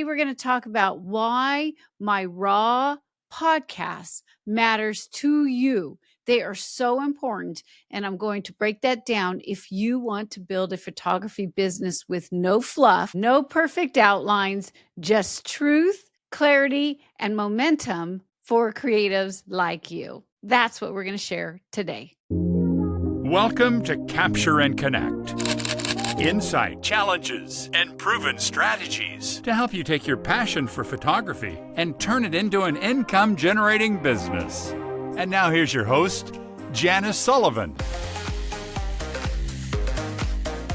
today we're going to talk about why my raw podcast matters to you. They are so important, and I'm going to break that down if you want to build a photography business with no fluff, no perfect outlines, just truth, clarity, and momentum for creatives like you. That's what we're going to share today. Welcome to Capture and Connect. Insight, challenges, and proven strategies to help you take your passion for photography and turn it into an income-generating business. And now here's your host, Janice Sullivan.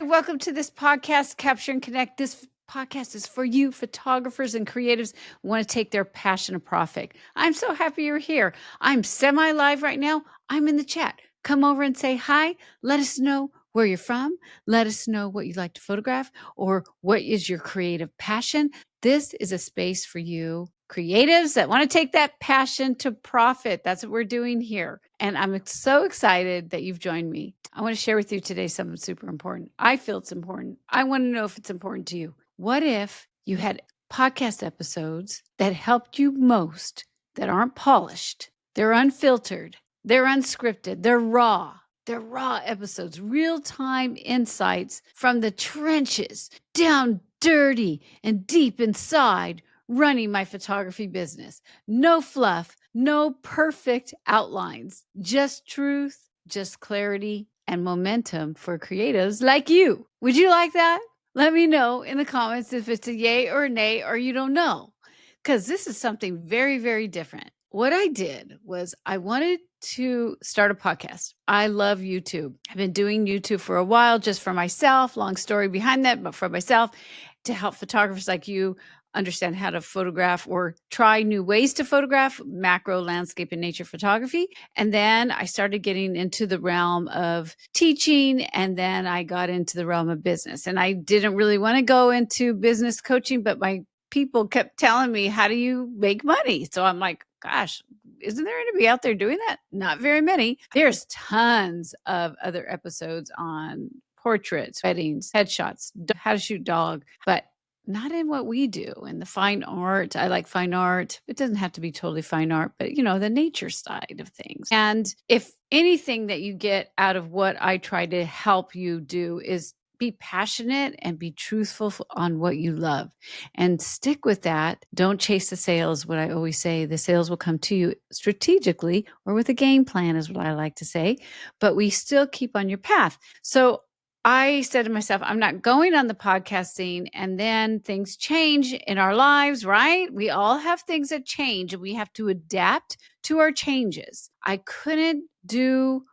Welcome to this podcast, Capture and Connect. This podcast is for you, photographers and creatives who want to take their passion to profit. I'm so happy you're here. I'm semi-live right now. I'm in the chat. Come over and say hi. Let us know where you're from. Let us know what you'd like to photograph or what is your creative passion. This is a space for you creatives that want to take that passion to profit. That's what we're doing here. And I'm so excited that you've joined me. I want to share with you today something super important. I feel it's important. I want to know if it's important to you. What if you had podcast episodes that helped you most, that aren't polished, they're unfiltered, they're unscripted, they're raw episodes, real-time insights from the trenches, down dirty and deep inside running my photography business. No fluff, no perfect outlines, just truth, just clarity, and momentum for creatives like you. Would you like that? Let me know in the comments if it's a yay or a nay or you don't know, because this is something very, very different. What I did was I wanted to start a podcast. I love YouTube. I've been doing YouTube for a while just for myself. Long story behind that, but for myself, to help photographers like you understand how to photograph or try new ways to photograph macro, landscape, and nature photography. And then I started getting into the realm of teaching, and then I got into the realm of business. And I didn't really want to go into business coaching, but my people kept telling me, how do you make money? So I'm like, gosh, isn't there anybody out there doing that? Not very many. There's tons of other episodes on portraits, weddings, headshots, how to shoot dog, but not in what we do in the fine art. I like fine art. It doesn't have to be totally fine art, but the nature side of things. And if anything that you get out of what I try to help you do is be passionate and be truthful on what you love and stick with that. Don't chase the sales. What I always say, the sales will come to you strategically or with a game plan is what I like to say, but we still keep on your path. So I said to myself, I'm not going on the podcast scene, and then things change in our lives, right? We all have things that change and we have to adapt to our changes. I couldn't do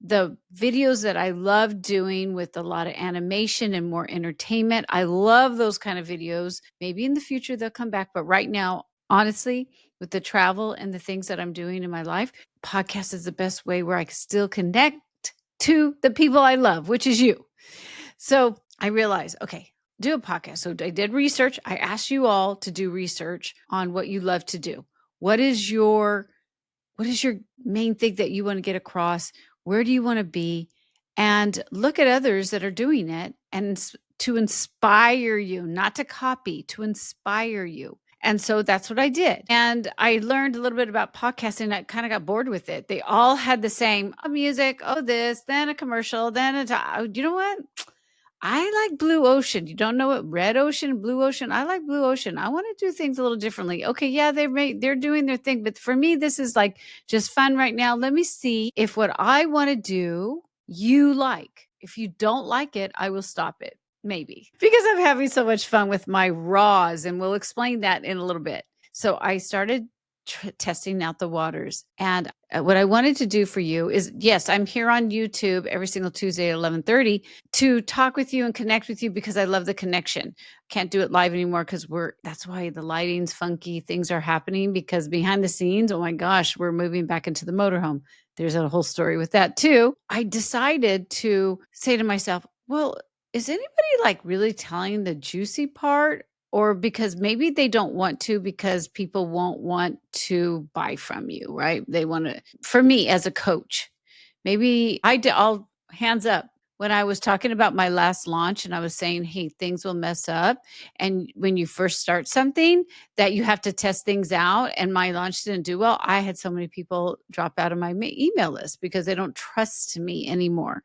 the videos that I love doing with a lot of animation and more entertainment. I love those kind of videos. Maybe in the future they'll come back, but right now, honestly, with the travel and the things that I'm doing in my life, podcast is the best way where I can still connect to the people I love, which is you. So I realized, okay, do a podcast. So I did research. I asked you all to do research on what you love to do. What is your main thing that you want to get across? Where do you want to be? And look at others that are doing it and to inspire you, not to copy, to inspire you. And so that's what I did. And I learned a little bit about podcasting. I kind of got bored with it. They all had the same music, this, then a commercial, then you know what? I like blue ocean. You don't know what red ocean, blue ocean. I like blue ocean. I want to do things a little differently. Okay, yeah, they're doing their thing, but for me, this is like just fun right now. Let me see if what I want to do you like. If you don't like it, I will stop it. Maybe because I'm having so much fun with my raws, and we'll explain that in a little bit. So I started testing out the waters. And what I wanted to do for you is, yes, I'm here on YouTube every single Tuesday at 11:30 to talk with you and connect with you because I love the connection. Can't do it live anymore because that's why the lighting's funky. Things are happening because behind the scenes, oh my gosh, we're moving back into the motorhome. There's a whole story with that too. I decided to say to myself, well, is anybody really telling the juicy part? Or because maybe they don't want to because people won't want to buy from you, right? They want to, for me as a coach, maybe I'll hands up. when I was talking about my last launch and I was saying, hey, things will mess up. And when you first start something, that you have to test things out. And my launch didn't do well. I had so many people drop out of my email list because they don't trust me anymore.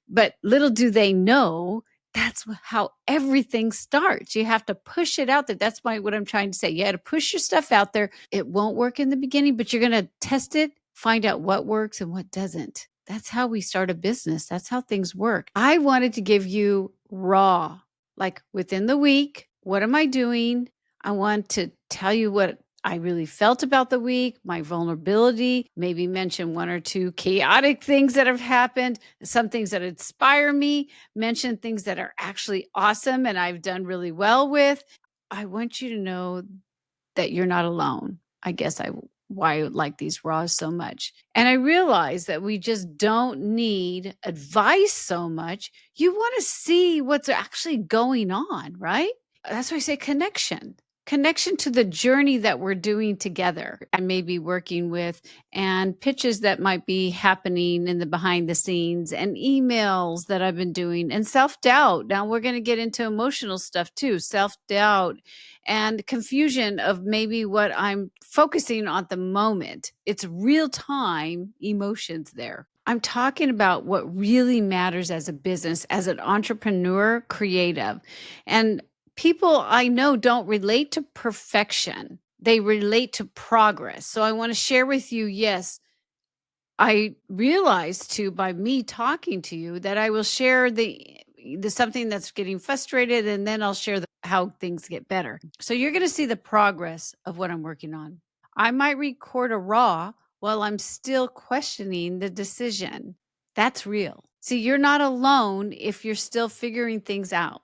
But little do they know that's how everything starts. You have to push it out there. That's what I'm trying to say. You got to push your stuff out there. It won't work in the beginning, but you're going to test it, find out what works and what doesn't. That's how we start a business. That's how things work. I wanted to give you raw, like within the week, what am I doing? I want to tell you what I really felt about the week, my vulnerability, maybe mention one or two chaotic things that have happened, some things that inspire me, mention things that are actually awesome and I've done really well with. I want you to know that you're not alone. I guess why I like these raws so much. And I realize that we just don't need advice so much. You want to see what's actually going on, right? That's why I say connection to the journey that we're doing together. I may be working with and pitches that might be happening in the behind the scenes and emails that I've been doing and self-doubt. Now we're going to get into emotional stuff too, self-doubt and confusion of maybe what I'm focusing on at the moment. It's real time emotions there. I'm talking about what really matters as a business, as an entrepreneur, creative. And people I know don't relate to perfection. They relate to progress. So I want to share with you, yes, I realized too by me talking to you that I will share the something that's getting frustrated and then I'll share how things get better. So you're going to see the progress of what I'm working on. I might record a raw while I'm still questioning the decision. That's real. See, you're not alone if you're still figuring things out.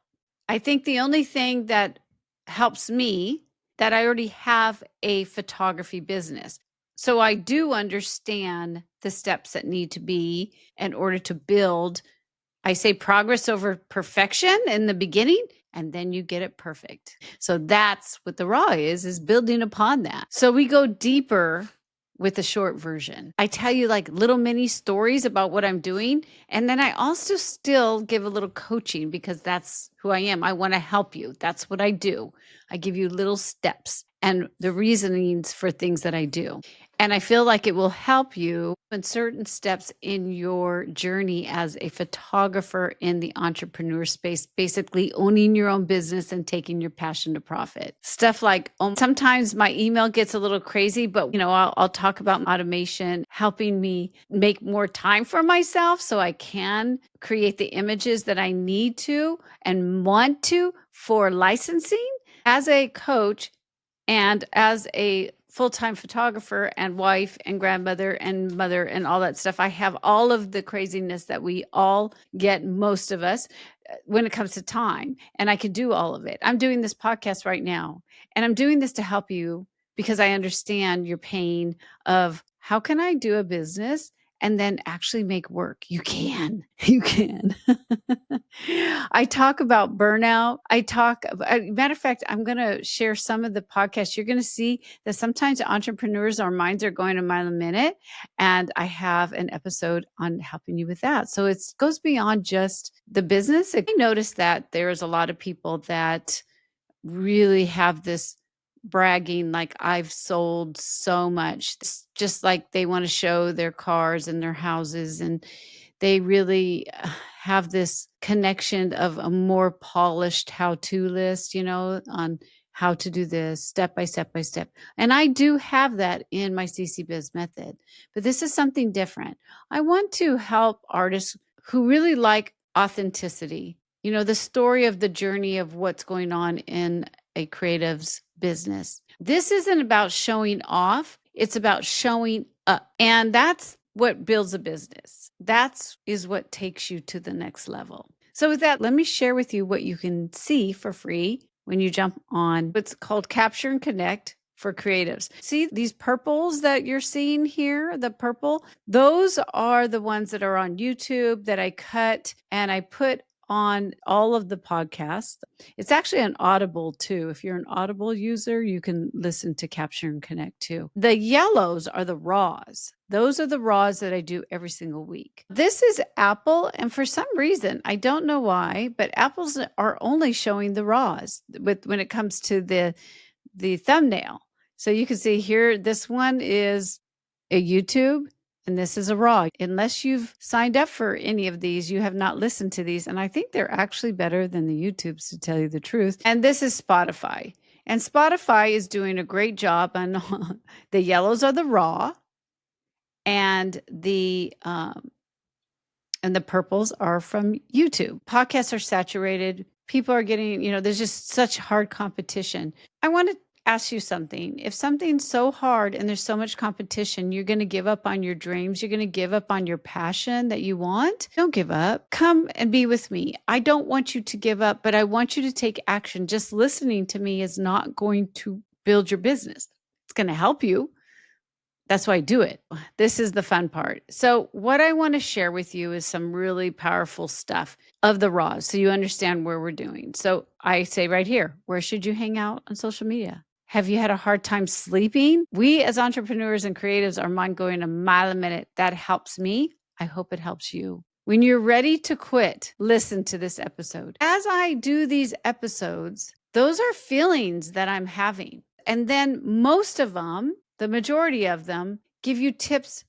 I think the only thing that helps me that I already have a photography business. So I do understand the steps that need to be in order to build. I say progress over perfection in the beginning, and then you get it perfect. So that's what the raw is building upon that. So we go deeper with the short version. I tell you like little mini stories about what I'm doing. And then I also still give a little coaching because that's who I am. I want to help you. That's what I do. I give you little steps and the reasonings for things that I do. And I feel like it will help you in certain steps in your journey as a photographer in the entrepreneur space, basically owning your own business and taking your passion to profit. Stuff like sometimes my email gets a little crazy, but I'll talk about automation helping me make more time for myself so I can create the images that I need to and want to for licensing. As a coach and as a full-time photographer and wife and grandmother and mother and all that stuff, I have all of the craziness that we all get, most of us, when it comes to time. And I can do all of it. I'm doing this podcast right now, and I'm doing this to help you because I understand your pain of how can I do a business and then actually make work? You can. I talk about burnout. Matter of fact, I'm going to share some of the podcasts. You're going to see that sometimes entrepreneurs, our minds are going a mile a minute. And I have an episode on helping you with that. So it goes beyond just the business. I noticed that there's a lot of people that really have this bragging like I've sold so much. It's just like they want to show their cars and their houses, and they really have this connection of a more polished how-to list, on how to do this step by step by step. And I do have that in my CC Biz method, but this is something different. I want to help artists who really like authenticity, the story of the journey of what's going on in a creative's business. This isn't about showing off. It's about showing up. And that's what builds a business. That is what takes you to the next level. So with that, let me share with you what you can see for free when you jump on what's called Capture and Connect for creatives. See these purples that you're seeing here, the purple, those are the ones that are on YouTube that I cut and I put on all of the podcasts. It's actually on Audible too. If you're an Audible user, you can listen to Capture and Connect too. The yellows are the raws. Those are the raws that I do every single week. This is Apple, and for some reason, I don't know why, but Apples are only showing the raws when it comes to the thumbnail. So you can see here, this one is a YouTube and this is a raw. Unless you've signed up for any of these, you have not listened to these. And I think they're actually better than the YouTubes, to tell you the truth. And this is Spotify. And Spotify is doing a great job on the yellows are the raw and the purples are from YouTube. Podcasts are saturated. People are getting, there's just such hard competition. I want to ask you something. If something's so hard and there's so much competition, you're going to give up on your dreams. You're going to give up on your passion that you want. Don't give up. Come and be with me. I don't want you to give up, but I want you to take action. Just listening to me is not going to build your business. It's going to help you. That's why I do it. This is the fun part. So what I want to share with you is some really powerful stuff of the raws so you understand where we're doing. So I say right here, where should you hang out on social media? Have you had a hard time sleeping? We as entrepreneurs and creatives are mind going a mile a minute. That helps me. I hope it helps you. When you're ready to quit, listen to this episode. As I do these episodes, those are feelings that I'm having. And then most of them, the majority of them, give you tips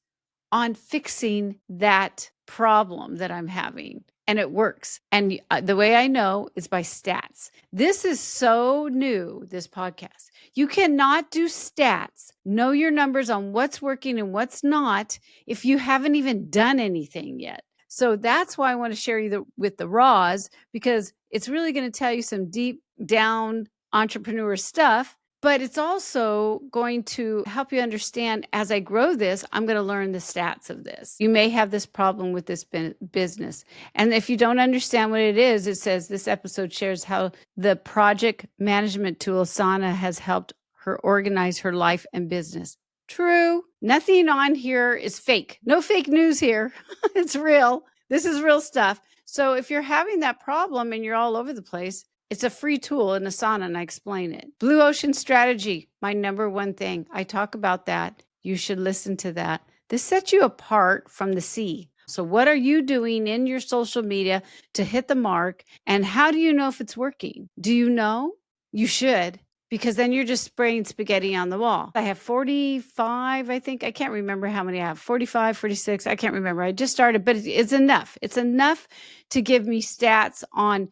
on fixing that problem that I'm having. And it works. And the way I know is by stats. This is so new, this podcast. You cannot do stats, know your numbers on what's working and what's not, if you haven't even done anything yet. So that's why I want to share you with the raws, because it's really going to tell you some deep down entrepreneur stuff. But it's also going to help you understand, as I grow this, I'm going to learn the stats of this. You may have this problem with this business. And if you don't understand what it is, it says this episode shares how the project management tool Asana has helped her organize her life and business. True. Nothing on here is fake. No fake news here. It's real. This is real stuff. So if you're having that problem and you're all over the place, it's a free tool in Asana, and I explain it. Blue Ocean Strategy, my number one thing. I talk about that. You should listen to that. This sets you apart from the sea. So what are you doing in your social media to hit the mark? And how do you know if it's working? Do you know? You should, because then you're just spraying spaghetti on the wall. I have 45, I think. I can't remember how many I have. 45, 46. I can't remember. I just started, but it's enough. It's enough to give me stats on,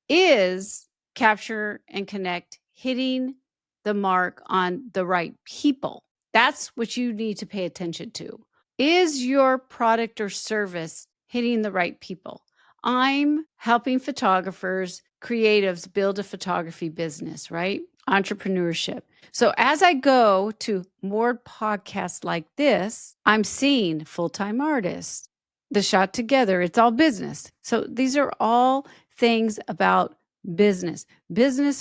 is Capture and Connect hitting the mark on the right people? That's what you need to pay attention to. Is your product or service hitting the right people? I'm helping photographers, creatives build a photography business, right? Entrepreneurship. So as I go to more podcasts like this, I'm seeing full-time artists, the Shot Together, it's all business. So these are all things about business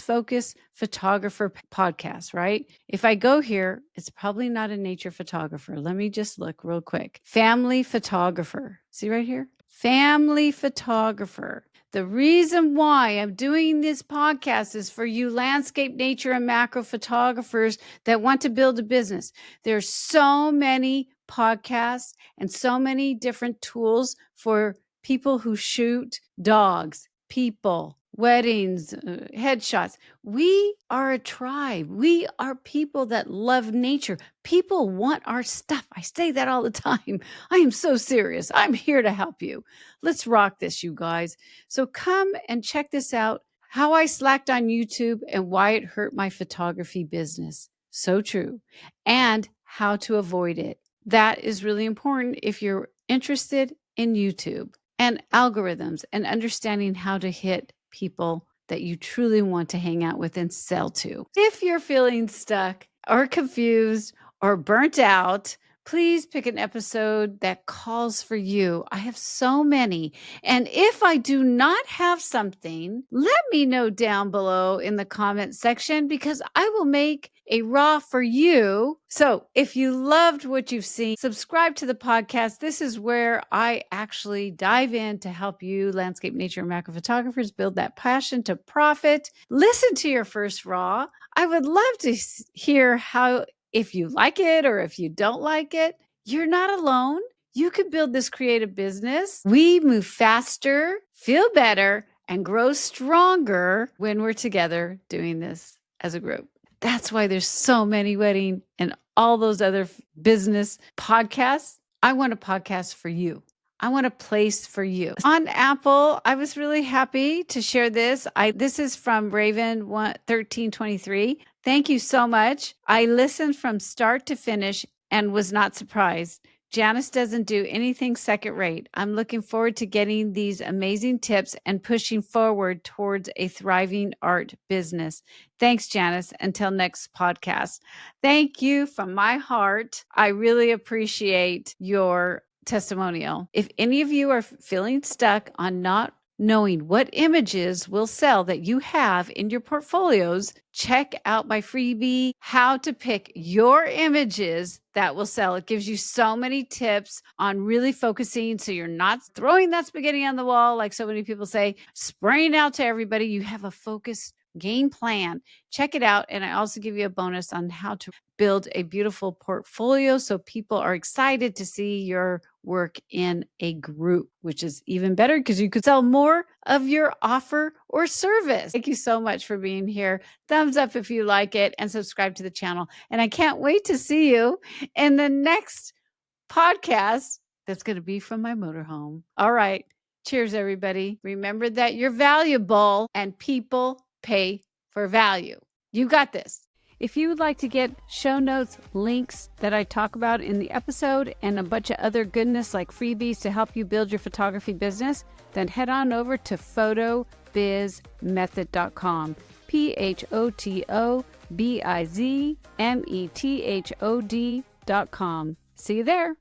focus photographer podcast, right? If I go here, it's probably not a nature photographer. Let me just look real quick. Family photographer. See right here? Family photographer. The reason why I'm doing this podcast is for you landscape, nature, and macro photographers that want to build a business. There's so many podcasts and so many different tools for people who shoot dogs, people, weddings, headshots. We are a tribe. We are people that love nature. People want our stuff. I say that all the time. I am so serious. I'm here to help you. Let's rock this, you guys. So come and check this out. How I slacked on YouTube and why it hurt my photography business. So true. And how to avoid it. That is really important if you're interested in YouTube and algorithms and understanding how to hit people that you truly want to hang out with and sell to. If you're feeling stuck or confused or burnt out Please pick an episode that calls for you. I have so many. And if I do not have something, let me know down below in the comment section because I will make a raw for you. So if you loved what you've seen, subscribe to the podcast. This is where I actually dive in to help you landscape, nature, and macro photographers build that passion to profit. Listen to your first raw. I would love to hear how, if you like it or if you don't like it, you're not alone. You could build this creative business. We move faster, feel better, and grow stronger when we're together doing this as a group. That's why there's so many wedding and all those other business podcasts. I want a podcast for you. I want a place for you. On Apple, I was really happy to share this. This is from Raven 1323. Thank you so much. I listened from start to finish and was not surprised. Janice doesn't do anything second rate. I'm looking forward to getting these amazing tips and pushing forward towards a thriving art business. Thanks, Janice. Until next podcast. Thank you from my heart. I really appreciate your testimonial. If any of you are feeling stuck on not knowing what images will sell that you have in your portfolios, check out my freebie, How to Pick Your Images That Will Sell. It gives you so many tips on really focusing so you're not throwing that spaghetti on the wall, like so many people say, spraying out to everybody. You have a focused game plan. Check it out. And I also give you a bonus on how to build a beautiful portfolio so people are excited to see your work in a group, which is even better because you could sell more of your offer or service. Thank you so much for being here. Thumbs up if you like it and subscribe to the channel. And I can't wait to see you in the next podcast that's going to be from my motorhome. All right. Cheers, everybody. Remember that you're valuable and people pay for value. You got this. If you would like to get show notes, links that I talk about in the episode, and a bunch of other goodness like freebies to help you build your photography business, then head on over to photobizmethod.com. photobizmethod.com. See you there.